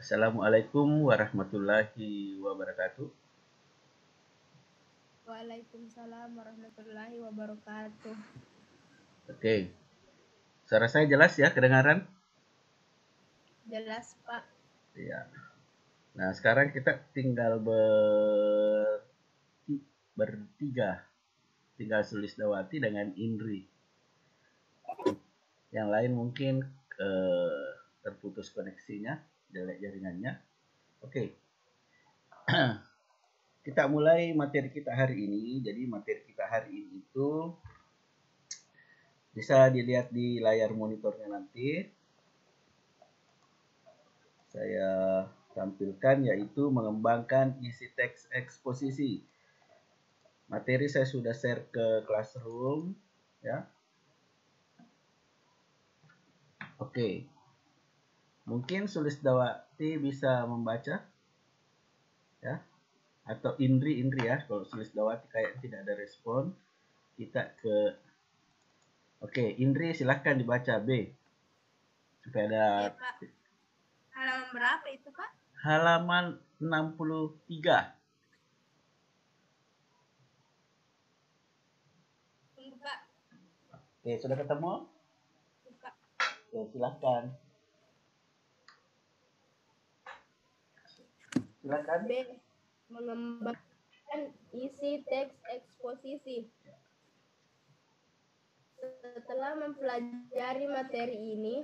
Assalamualaikum warahmatullahi wabarakatuh. Waalaikumsalam warahmatullahi wabarakatuh. Oke, suara saya jelas ya, kedengaran? Jelas, Pak. Ya. Nah, sekarang kita tinggal bertiga. Tinggal Sulisdawati dengan Indri. Yang lain mungkin terputus koneksinya, jelek jaringannya. Oke. Kita mulai materi kita hari ini. Jadi materi kita hari ini itu bisa dilihat di layar monitornya nanti. Saya tampilkan yaitu mengembangkan isi teks eksposisi. Materi saya sudah share ke Classroom ya. Oke. Mungkin Sulisdawati bisa membaca ya, atau Indri ya. Kalau Sulisdawati kayak tidak ada respon, kita ke Oke, Indri silahkan dibaca B. Supaya ada Iya, Pak. Halaman berapa itu, Pak? halaman 63. Tunggu, Pak. Oke, sudah ketemu? Buka. Oke, silahkan. Silakan. B. Mengembangkan isi teks eksposisi. Setelah mempelajari materi ini,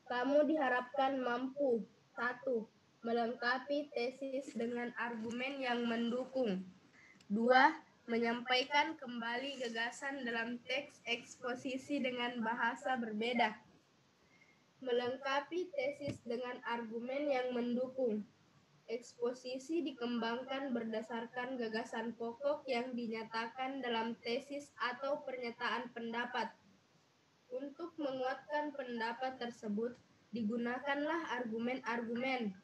kamu diharapkan mampu 1. Melengkapi tesis dengan argumen yang mendukung. 2. Menyampaikan kembali gagasan dalam teks eksposisi dengan bahasa berbeda. Melengkapi tesis dengan argumen yang mendukung. Eksposisi dikembangkan berdasarkan gagasan pokok yang dinyatakan dalam tesis atau pernyataan pendapat. Untuk menguatkan pendapat tersebut, digunakanlah argumen-argumen.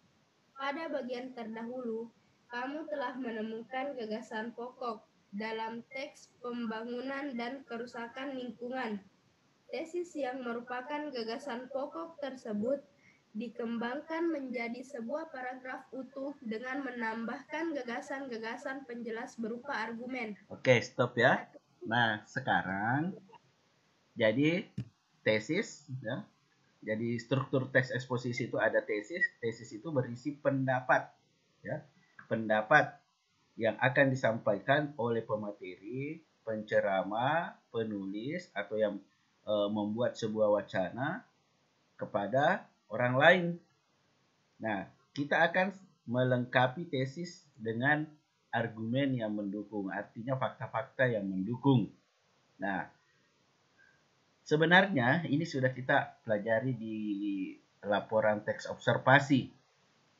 Pada bagian terdahulu, kamu telah menemukan gagasan pokok dalam teks pembangunan dan kerusakan lingkungan. Tesis yang merupakan gagasan pokok tersebut dikembangkan menjadi sebuah paragraf utuh dengan menambahkan gagasan-gagasan penjelas berupa argumen. Oke, stop ya. Nah, sekarang jadi tesis ya. Jadi struktur teks eksposisi itu ada tesis. Tesis itu berisi pendapat ya. Pendapat yang akan disampaikan oleh pemateri, penceramah, penulis atau yang membuat sebuah wacana kepada orang lain. Nah, kita akan melengkapi tesis dengan argumen yang mendukung, artinya fakta-fakta yang mendukung. Nah, sebenarnya ini sudah kita pelajari di laporan teks observasi.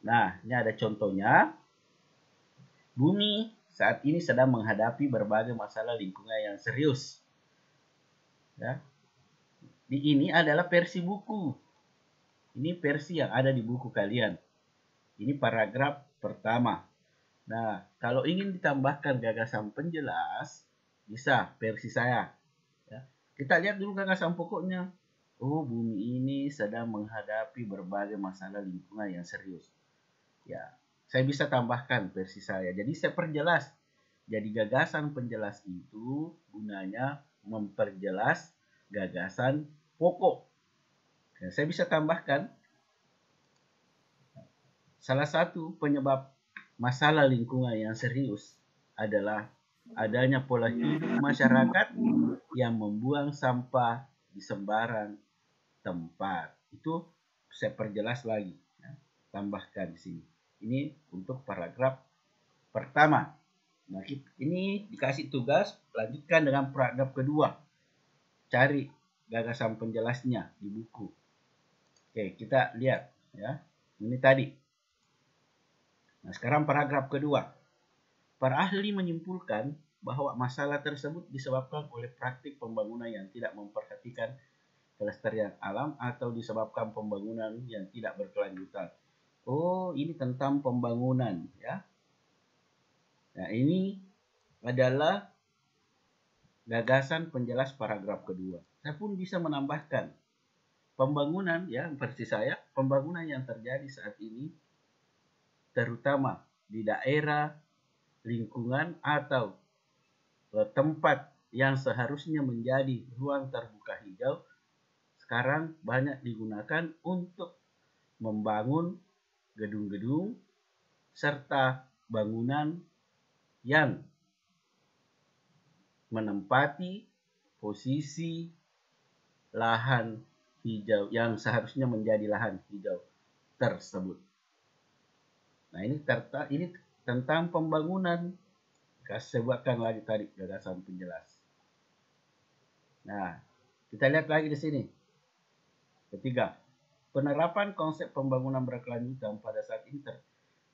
Nah, ini ada contohnya. Bumi saat ini sedang menghadapi berbagai masalah lingkungan yang serius. Ya. Ini adalah versi buku. Ini versi yang ada di buku kalian. Ini paragraf pertama. Nah, kalau ingin ditambahkan gagasan penjelas, bisa versi saya. Ya. Kita lihat dulu gagasan pokoknya. Oh, bumi ini sedang menghadapi berbagai masalah lingkungan yang serius. Ya, saya bisa tambahkan versi saya. Jadi saya perjelas. Jadi gagasan penjelas itu gunanya memperjelas gagasan pokok. Ya, saya bisa tambahkan salah satu penyebab masalah lingkungan yang serius adalah adanya pola hidup masyarakat yang membuang sampah di sembarang tempat. Itu saya perjelas lagi, ya. Tambahkan di sini. Ini untuk paragraf pertama. Nah, ini dikasih tugas, lanjutkan dengan paragraf kedua. Cari gagasan penjelasnya di buku. Oke, kita lihat ya. Ini tadi. Nah, sekarang paragraf kedua. Para ahli menyimpulkan bahwa masalah tersebut disebabkan oleh praktik pembangunan yang tidak memperhatikan kelestarian alam atau disebabkan pembangunan yang tidak berkelanjutan. Oh, ini tentang pembangunan ya. Nah, ini adalah gagasan penjelas paragraf kedua. Saya pun bisa menambahkan pembangunan ya, versi saya, pembangunan yang terjadi saat ini terutama di daerah, lingkungan, atau tempat yang seharusnya menjadi ruang terbuka hijau, sekarang banyak digunakan untuk membangun gedung-gedung serta bangunan yang menempati posisi lahan hijau yang seharusnya menjadi lahan hijau tersebut. Nah, ini tentang pembangunan. Saya buatkan lagi tadi gagasan penjelas. Nah, kita lihat lagi di sini. Ketiga, penerapan konsep pembangunan berkelanjutan pada saat ini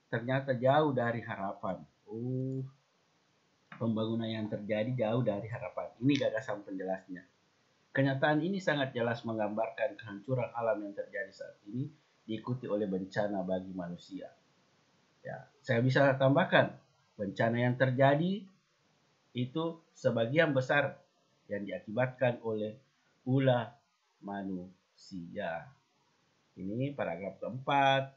ternyata jauh dari harapan. Pembangunan yang terjadi jauh dari harapan. Ini gagasan penjelasnya. Kenyataan ini sangat jelas menggambarkan kehancuran alam yang terjadi saat ini diikuti oleh bencana bagi manusia. Ya, saya bisa tambahkan, bencana yang terjadi itu sebagian besar yang diakibatkan oleh ulah manusia. Ini paragraf keempat,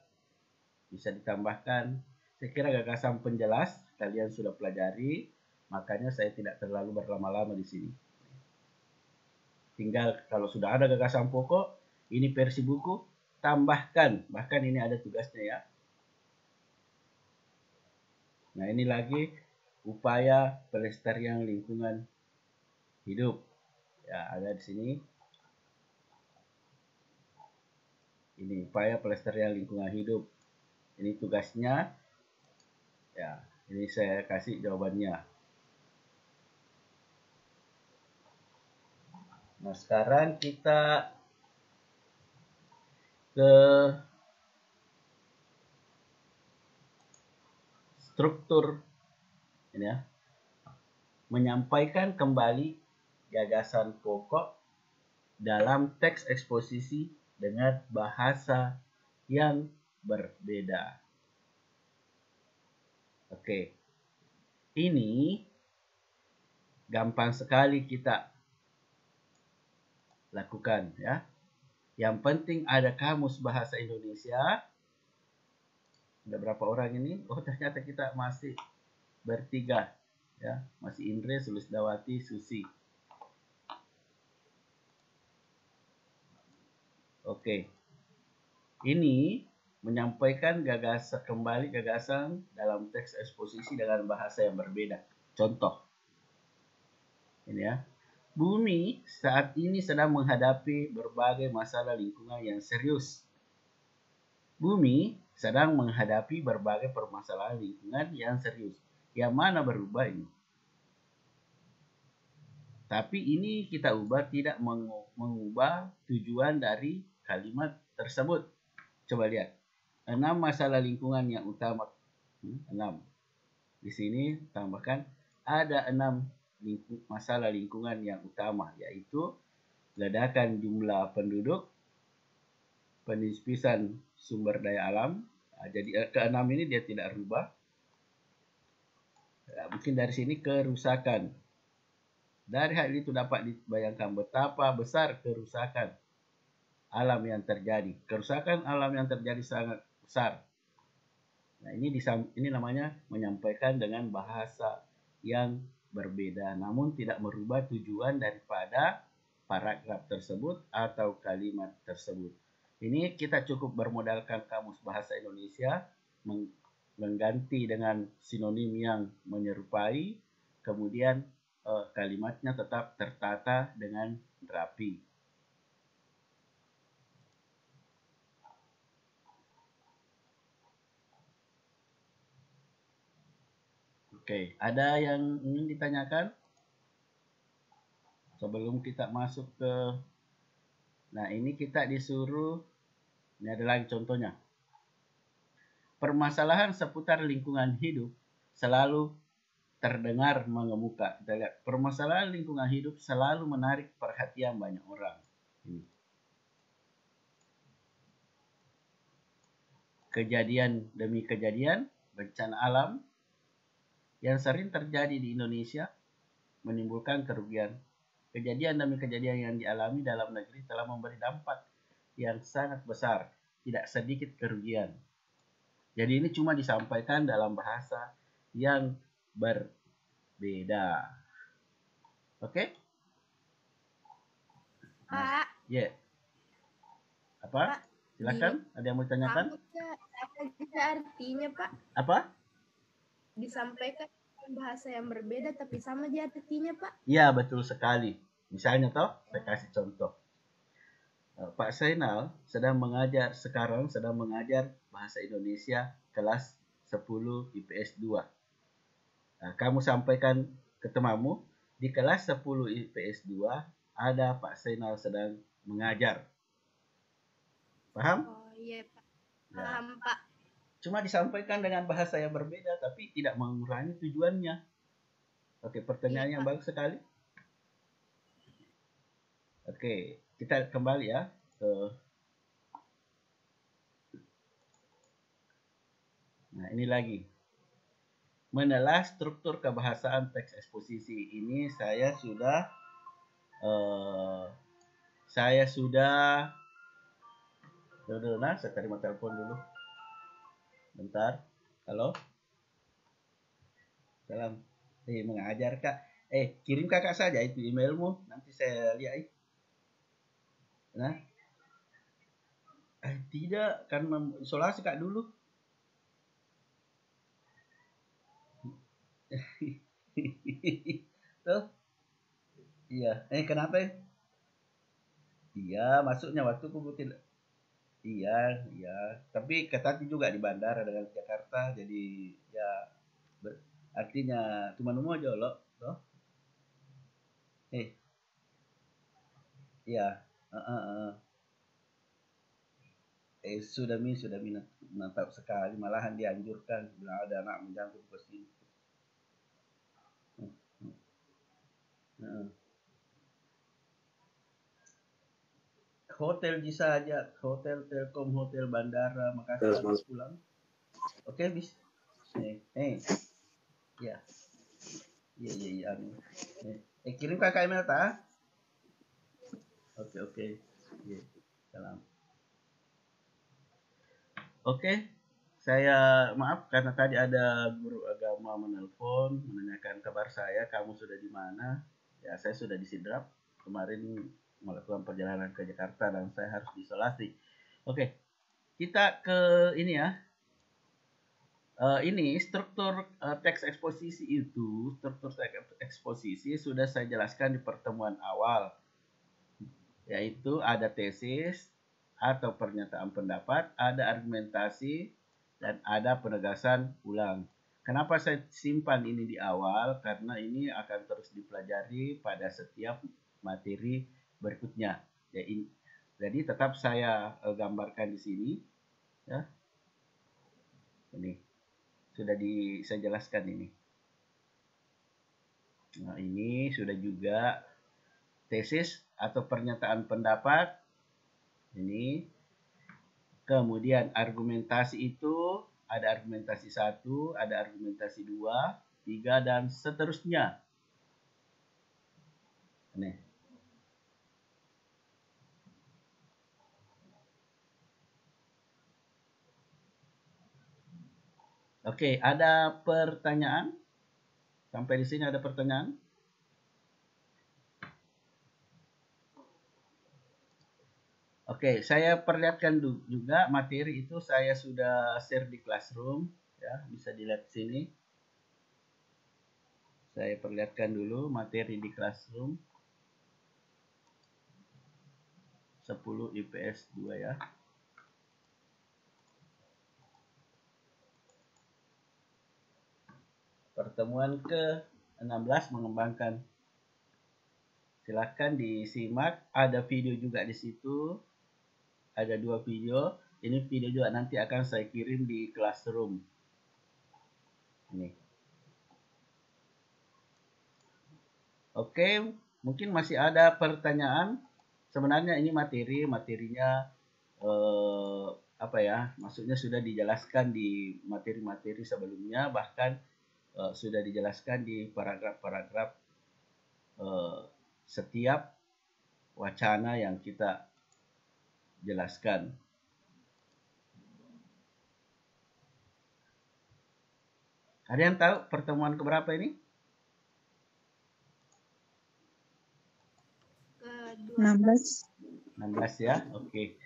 bisa ditambahkan. Saya kira gagasan penjelas kalian sudah pelajari, makanya saya tidak terlalu berlama-lama di sini. Tinggal kalau sudah ada gagasan pokok, ini versi buku, tambahkan. Bahkan ini ada tugasnya ya. Nah, ini lagi upaya pelestarian lingkungan hidup. Ya, ada di sini. Ini upaya pelestarian lingkungan hidup. Ini tugasnya. Ya, ini saya kasih jawabannya. Nah, sekarang kita ke struktur ini ya. Menyampaikan kembali gagasan pokok dalam teks eksposisi dengan bahasa yang berbeda. Oke. Ini gampang sekali kita lakukan ya. Yang penting ada kamus bahasa Indonesia. Ada berapa orang ini? Oh, ternyata kita masih bertiga ya, masih Indre, Sulisdawati, Susi. Oke. Ini menyampaikan kembali gagasan dalam teks eksposisi dengan bahasa yang berbeda. Contoh. Ini ya. Bumi saat ini sedang menghadapi berbagai masalah lingkungan yang serius. Bumi sedang menghadapi berbagai permasalahan lingkungan yang serius. Yang mana berubah ini? Tapi ini kita ubah, tidak mengubah tujuan dari kalimat tersebut. Coba lihat. 6 masalah lingkungan yang utama. 6. Di sini tambahkan ada 6 masalah lingkungan yang utama, yaitu ledakan jumlah penduduk, penispisan sumber daya alam. Nah, jadi ke-6 ini dia tidak rubah. Nah, mungkin dari sini kerusakan. Dari hal itu dapat dibayangkan betapa besar kerusakan alam yang terjadi. Kerusakan alam yang terjadi sangat besar. Nah, ini namanya menyampaikan dengan bahasa yang berbeda, namun tidak merubah tujuan daripada paragraf tersebut atau kalimat tersebut. Ini kita cukup bermodalkan kamus bahasa Indonesia, mengganti dengan sinonim yang menyerupai, kemudian kalimatnya tetap tertata dengan rapi. Oke, ada yang ingin ditanyakan? Sebelum kita masuk ke... Nah, ini kita disuruh... Ini ada lagi contohnya. Permasalahan seputar lingkungan hidup selalu terdengar mengemuka. Kita lihat, permasalahan lingkungan hidup selalu menarik perhatian banyak orang. Ini. Kejadian demi kejadian, bencana alam yang sering terjadi di Indonesia menimbulkan kerugian. Kejadian demi kejadian yang dialami dalam negeri telah memberi dampak yang sangat besar, tidak sedikit kerugian. Jadi ini cuma disampaikan dalam bahasa yang berbeda. Oke? Pak, Ya. Apa? Pak, Silakan. Ada yang mau ditanyakan? apa juga artinya, Pak? Apa? Disampaikan dalam bahasa yang berbeda tapi sama dia artinya, Pak. Iya, betul sekali. Misalnya toh, saya kasih contoh. Pak Zainal sekarang sedang mengajar bahasa Indonesia kelas 10 IPS 2. Nah, kamu sampaikan ke temamu, di kelas 10 IPS 2 ada Pak Zainal sedang mengajar. Paham? Oh iya, Pak. Ya. Paham, Pak. Cuma disampaikan dengan bahasa yang berbeda, tapi tidak mengurangi tujuannya. Oke, pertanyaan Iya, yang Pak. bagus sekali. Oke, kita kembali ya ke. Nah, ini lagi. Menelah struktur kebahasaan teks eksposisi ini saya sudah dulu, nah, saya terima telepon dulu. Bentar. Halo. Salam. Mengajar Kak. Kirim Kakak saja itu emailmu, nanti saya lihat. Nah. Tidak, kan isolasi Kak dulu. Tuh. Iya. Kenapa? Iya, masuknya waktu tidak. Iya. Tapi ketati juga di bandara dengan Jakarta, jadi ya artinya cuma nemu aja loh. Toh. Iya. Sudah mantap sekali, malahan dianjurkan bila ada anak menjangkut ke sini. Hotel bisa aja, hotel Telkom, hotel bandara, Makassar pulang. Oke, bis. Ya. Iya. Kirim Kakak email tak? Oke. Iya. Salam. Oke. Saya maaf karena tadi ada guru agama menelpon menanyakan kabar saya, kamu sudah di mana? Ya, saya sudah di Sidrap. Kemarin melakukan perjalanan ke Jakarta dan saya harus diisolasi. Oke, kita ke ini ya. Ini struktur teks eksposisi itu, struktur teks eksposisi sudah saya jelaskan di pertemuan awal, yaitu ada tesis atau pernyataan pendapat, ada argumentasi, dan ada penegasan ulang. Kenapa saya simpan ini di awal? Karena ini akan terus dipelajari pada setiap materi berikutnya. Jadi tetap saya gambarkan di sini. Ya. Ini sudah saya jelaskan ini. Nah, ini sudah juga tesis atau pernyataan pendapat. Ini. Kemudian argumentasi itu ada argumentasi 1, ada argumentasi 2, 3, dan seterusnya. Nih. Oke, ada pertanyaan? Sampai di sini ada pertanyaan? Oke, saya perlihatkan juga materi itu saya sudah share di Classroom, ya, bisa dilihat sini. Saya perlihatkan dulu materi di Classroom 10 IPS 2 ya. Pertemuan ke-16 mengembangkan. Silahkan disimak, ada video juga di situ. Ada 2 video. Ini video juga nanti akan saya kirim di Classroom. Ini. Oke, mungkin masih ada pertanyaan. Sebenarnya ini materinya maksudnya sudah dijelaskan di materi-materi sebelumnya, bahkan sudah dijelaskan di paragraf-paragraf setiap wacana yang kita jelaskan. Ada yang tahu pertemuan keberapa ini? Ke-16. 16 ya, oke.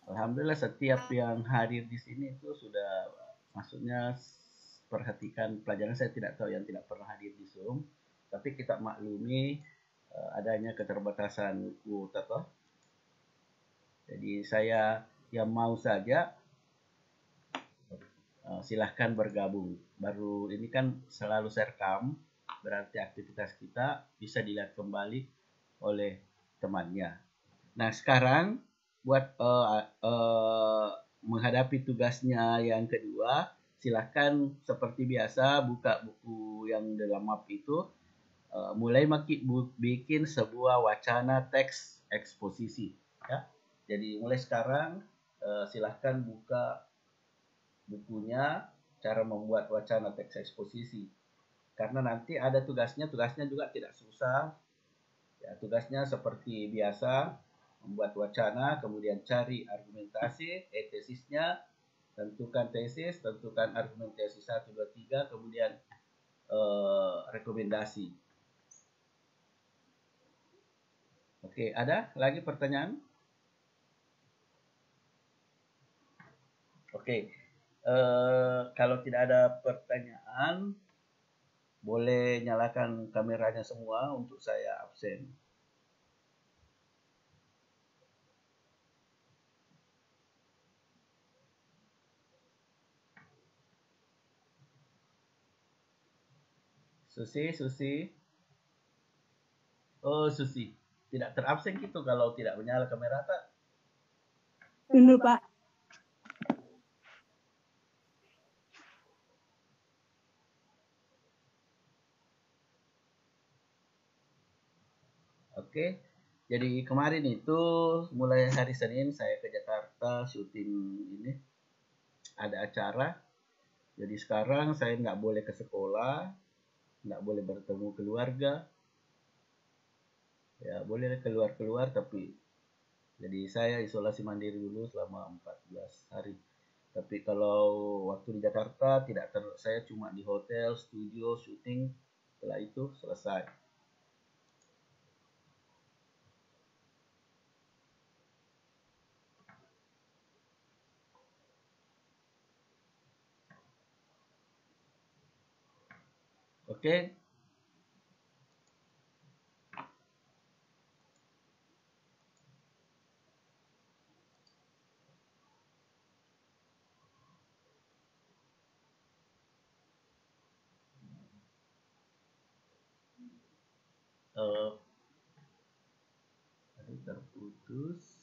Alhamdulillah setiap yang hadir di sini itu sudah, maksudnya perhatikan pelajaran. Saya tidak tahu yang tidak pernah hadir di Zoom, tapi kita maklumi adanya keterbatasan kuota toh. Jadi saya yang mau saja silahkan bergabung. Baru ini kan selalu saya rekam, berarti aktivitas kita bisa dilihat kembali oleh temannya. Nah sekarang buat menghadapi tugasnya yang kedua, silahkan seperti biasa buka buku yang dalam map itu, mulai bikin sebuah wacana teks eksposisi ya. Jadi mulai sekarang silahkan buka bukunya cara membuat wacana teks eksposisi, karena nanti ada tugasnya juga tidak susah ya. Tugasnya seperti biasa, membuat wacana, kemudian cari argumentasi, tesisnya, tentukan tesis, tentukan argumentasi 1, 2, 3, kemudian rekomendasi. Oke, ada lagi pertanyaan? Oke, kalau tidak ada pertanyaan, boleh nyalakan kameranya semua untuk saya absen. Susi. Oh, Susi. Tidak terabsen gitu kalau tidak menyala kamera, tak? Dulu, Pak. Oke. Jadi kemarin itu mulai hari Senin saya ke Jakarta syuting ini. Ada acara. Jadi sekarang saya nggak boleh ke sekolah, nggak boleh bertemu keluarga. Ya boleh keluar tapi jadi saya isolasi mandiri dulu selama 14 hari. Tapi kalau waktu di Jakarta saya cuma di hotel, studio, syuting. Setelah itu selesai. Oke. Tadi terputus.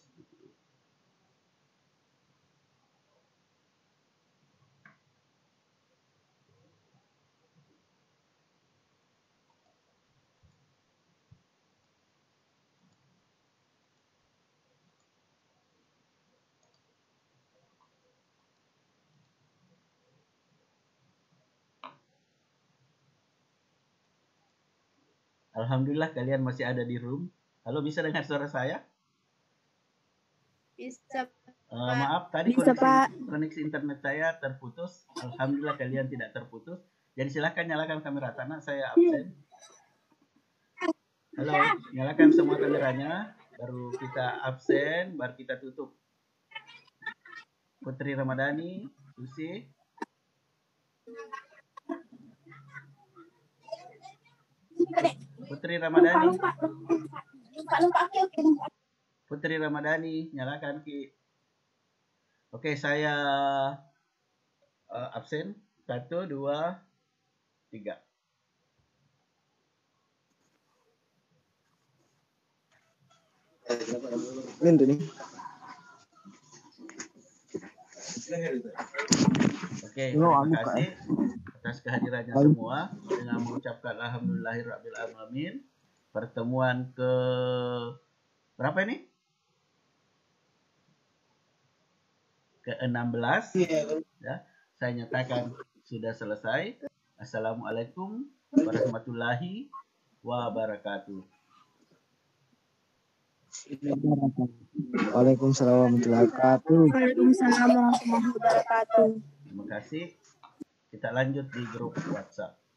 Alhamdulillah kalian masih ada di room. Halo, bisa dengar suara saya? Bisa. Maaf, tadi Bisa, koneksi internet saya terputus. Alhamdulillah kalian tidak terputus. Jadi silahkan nyalakan kamera tanah, saya absen. Halo, nyalakan semua kameranya. Baru kita absen, baru kita tutup. Putri Ramadhani, Susi. Putri Ramadhani. Putri Ramadhani, nyalakan Ki. Oke, saya absen. 1, 2, 3. Oke, terima kasih atas kehadirannya semua. Dengan mengucapkan alhamdulillahirrabbilalamin. Pertemuan ke berapa ini? Ke-16 ya. Saya nyatakan sudah selesai. Assalamualaikum warahmatullahi wabarakatuh. Waalaikumsalam warahmatullahi wabarakatuh. Waalaikumsalam warahmatullahi wabarakatuh. Terima kasih. Kita lanjut di grup WhatsApp.